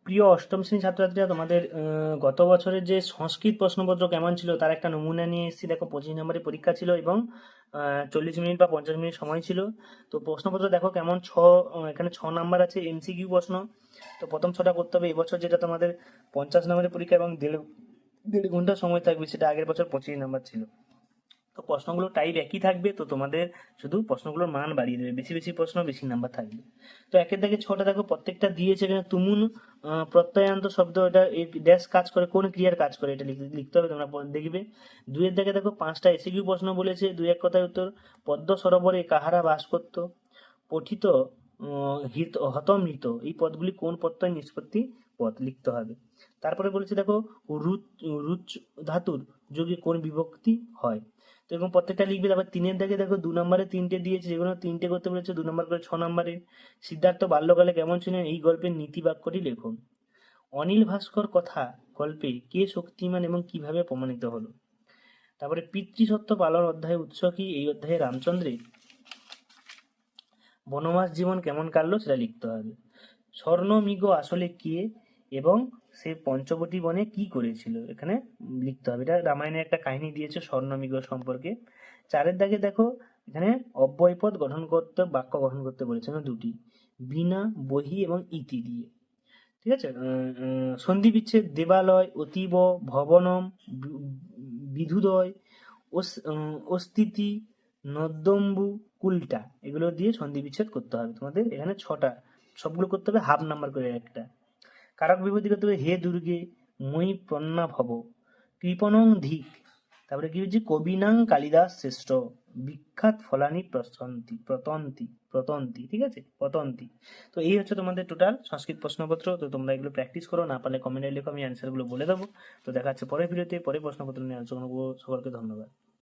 প্রিয় অষ্টম শ্রেণীর ছাত্রছাত্রীরা, তোমাদের গত বছরের যে সংস্কৃত প্রশ্নপত্র কেমন ছিল তার একটা নমুনা নিয়ে এসেছি। দেখো 25 নম্বরের পরীক্ষা ছিল এবং 40 মিনিট বা 50 মিনিট সময় ছিল। তো প্রশ্নপত্র দেখো কেমন, এখানে 6 নাম্বার আছে এমসিকিউ প্রশ্ন। তো প্রথম 6টা করতে হবে। এবছর যেটা তোমাদের 50 নম্বরের পরীক্ষা এবং দেড় দেড় ঘন্টা সময় থাকবে, সেটা আগের বছর 25 নাম্বার ছিল। তো প্রশ্নগুলো টাইপ একই থাকবে, তো তোমাদের শুধু প্রশ্নগুলোর মান বাড়িয়ে দেবে, বেশি বেশি প্রশ্ন বেশি নাম্বার থাকবে। তো একের দাগে 6টা দেখো, প্রত্যেকটা দিয়েছে এখানে তুমুল প্রত্যয়ান্ত শব্দ, এটা এই ড্যাশ কাজ করে, কোন ক্রিয়ার কাজ করে, এটা লিখতে হবে, তোমরা দেখবে। 2-এর দাগে দেখো 5টা এসিকিউ প্রশ্ন বলেছে, 2-1 কথায় উত্তর। পদ্ম সরোবরে কাহারা বাস করত, পঠিত হতমৃত, এই পদগুলি কোন প্রত্যয় নিষ্পত্তি পদ, লিখতে হবে। তারপরে বলেছে দেখো রুচ রুচ ধাতুর যোগে কোন বিভক্তি হয়, তো এরকম প্রত্যেকটা লিখবে। তারপর 3-এর দাগে দেখো 2 নম্বরে 3টে দিয়েছে, যেগুলো 3টে করতে বলেছে, 2 নম্বর করে 6 নম্বরে। সিদ্ধার্থ বাল্যকালে কেমন ছিলেন, এই গল্পের নীতি বাক্যটি লেখো। অনিল ভাস্কর কথা গল্পে কে শক্তিমান এবং কিভাবে প্রমাণিত হলো। তারপরে পিতৃসত্য পালন অধ্যায় উৎস কি, এই অধ্যায়ে রামচন্দ্রের বনবাস জীবন কেমন কাটলো সেটা লিখতে হবে। স্বর্ণমৃগ আসলে কে এবং সে পঞ্চবটী বনে কি করেছিল, এখানে লিখতে হবে। এটা রামায়ণের একটা কাহিনী দিয়েছে স্বর্ণমৃগ সম্পর্কে। 4-এর দাগে দেখো এখানে অব্যয়পদ গঠন করতে, বাক্য গঠন করতে বলেছে না, 2টি, বিনা, বহি এবং ইতি দিয়ে। ঠিক আছে। সন্ধি বিচ্ছেদ দেবালয়, অতীব, ভবনম, বিধুদয়, অস্থিতি, নদ্যম্বু, কুলটা, এগুলো দিয়ে সন্ধি বিচ্ছেদ করতে হবে। তোমাদের এখানে 6টা, সবগুলো করতে হবে হাফ নাম্বার করে একটা। কারক বিভূতি করতে হবে, হে দুর্গে মই প্রন্না ভব, কৃপণং ধিক। তারপরে কি হচ্ছে, কবিনাং কালিদাস শ্রেষ্ঠ, বিখ্যাত ফলানি প্রতন্তি, ঠিক আছে, পতন্তি। তো এই হচ্ছে তোমাদের টোটাল সংস্কৃত প্রশ্নপত্র। তো তোমরা এগুলো প্র্যাকটিস করো, না পারলে কমেন্টে লেখো, আমি অ্যান্সারগুলো বলে দেবো। তো দেখা যাচ্ছে পরের ভিডিওতে, পরে প্রশ্নপত্র নিয়ে আলোচনা করবো। সকলকে ধন্যবাদ।